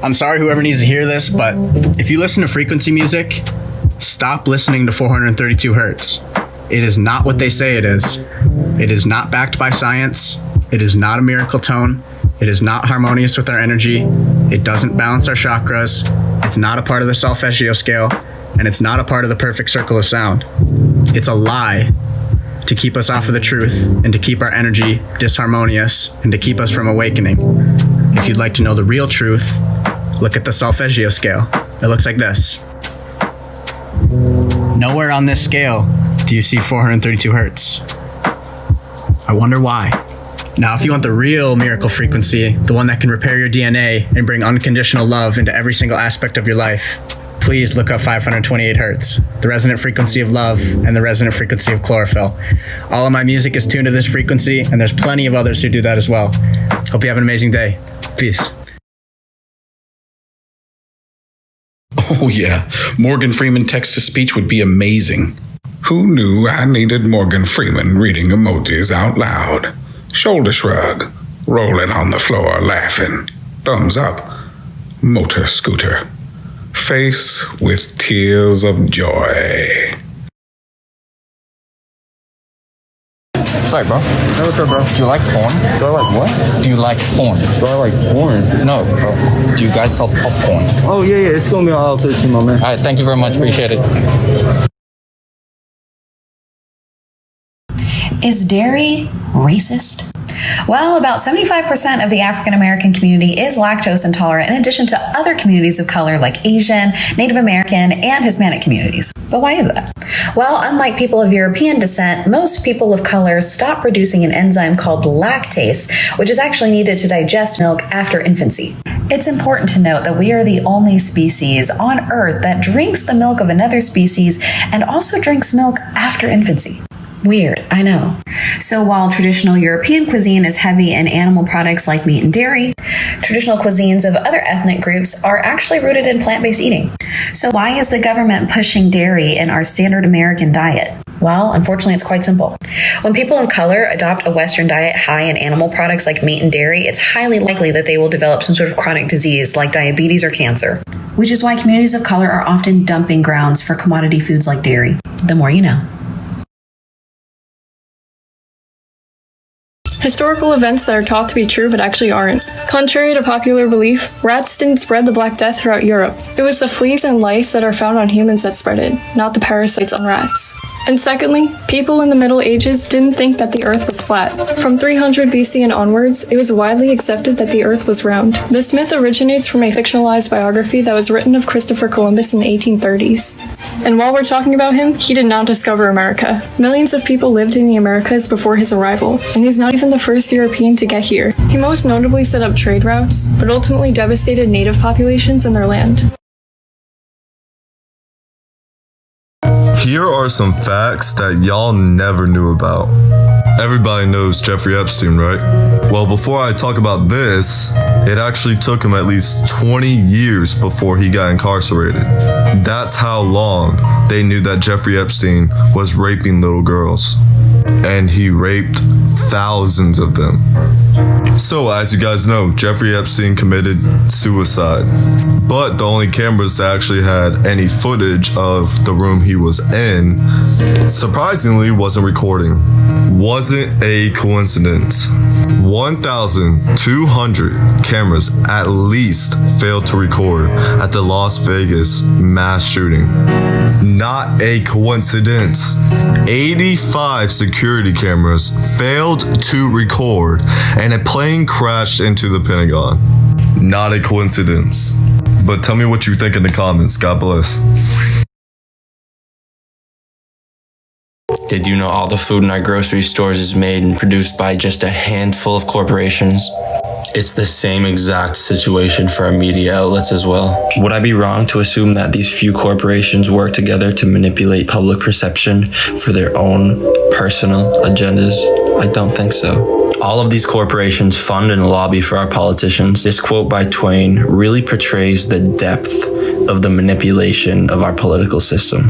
I'm sorry whoever needs to hear this, but if you listen to frequency music, stop listening to 432 hertz. It is not what they say it is. It is not backed by science. It is not a miracle tone. It is not harmonious with our energy. It doesn't balance our chakras. It's not a part of the solfeggio scale, and it's not a part of the perfect circle of sound. It's a lie to keep us off of the truth and to keep our energy disharmonious and to keep us from awakening. If you'd like to know the real truth, look at the solfeggio scale. It looks like this. Nowhere on this scale do you see 432 hertz. I wonder why. Now, if you want the real miracle frequency, the one that can repair your DNA and bring unconditional love into every single aspect of your life, please look up 528 hertz, the resonant frequency of love and the resonant frequency of chlorophyll. All of my music is tuned to this frequency, and there's plenty of others who do that as well. Hope you have an amazing day. Peace. Oh yeah, Morgan Freeman text-to-speech would be amazing. Who knew I needed Morgan Freeman reading emojis out loud? Shoulder shrug, rolling on the floor laughing, thumbs up, motor scooter, face with tears of joy. Sorry, bro. Hey, what's up, bro? Do you like porn? Do I like what? Do you like porn? Do I like porn? No, bro. Do you guys sell popcorn? Oh, yeah, it's gonna be on L13, my man. All right, thank you very much. Appreciate it. Is dairy racist? Well, about 75% of the African American community is lactose intolerant, in addition to other communities of color like Asian, Native American, and Hispanic communities. But why is that? Well, unlike people of European descent, most people of color stop producing an enzyme called lactase, which is actually needed to digest milk after infancy. It's important to note that we are the only species on Earth that drinks the milk of another species and also drinks milk after infancy. Weird, I know. So while traditional European cuisine is heavy in animal products like meat and dairy, traditional cuisines of other ethnic groups are actually rooted in plant-based eating. So why is the government pushing dairy in our standard American diet? Well, unfortunately, it's quite simple. When people of color adopt a Western diet high in animal products like meat and dairy, it's highly likely that they will develop some sort of chronic disease like diabetes or cancer. Which is why communities of color are often dumping grounds for commodity foods like dairy. The more you know. Historical events that are taught to be true but actually aren't. Contrary to popular belief, rats didn't spread the Black Death throughout Europe. It was the fleas and lice that are found on humans that spread it, not the parasites on rats. And secondly, people in the Middle Ages didn't think that the Earth was flat. From 300 BC and onwards, it was widely accepted that the Earth was round. This myth originates from a fictionalized biography that was written of Christopher Columbus in the 1830s. And while we're talking about him, he did not discover America. Millions of people lived in the Americas before his arrival, and he's not even the first European to get here. He most notably set up trade routes, but ultimately devastated native populations and their land. Here are some facts that y'all never knew about. Everybody knows Jeffrey Epstein, right? Well, before I talk about this, it actually took him at least 20 years before he got incarcerated. That's how long they knew that Jeffrey Epstein was raping little girls. And he raped thousands of them. So, as you guys know, Jeffrey Epstein committed suicide. But the only cameras that actually had any footage of the room he was in, surprisingly, wasn't recording. Wasn't a coincidence. 1,200 cameras at least failed to record at the Las Vegas mass shooting. Not a coincidence. 85 security cameras failed to record, and a plane crashed into the Pentagon. Not a coincidence. But tell me what you think in the comments. God bless. Did you know all the food in our grocery stores is made and produced by just a handful of corporations? It's the same exact situation for our media outlets as well. Would I be wrong to assume that these few corporations work together to manipulate public perception for their own personal agendas? I don't think so. All of these corporations fund and lobby for our politicians. This quote by Twain really portrays the depth of the manipulation of our political system.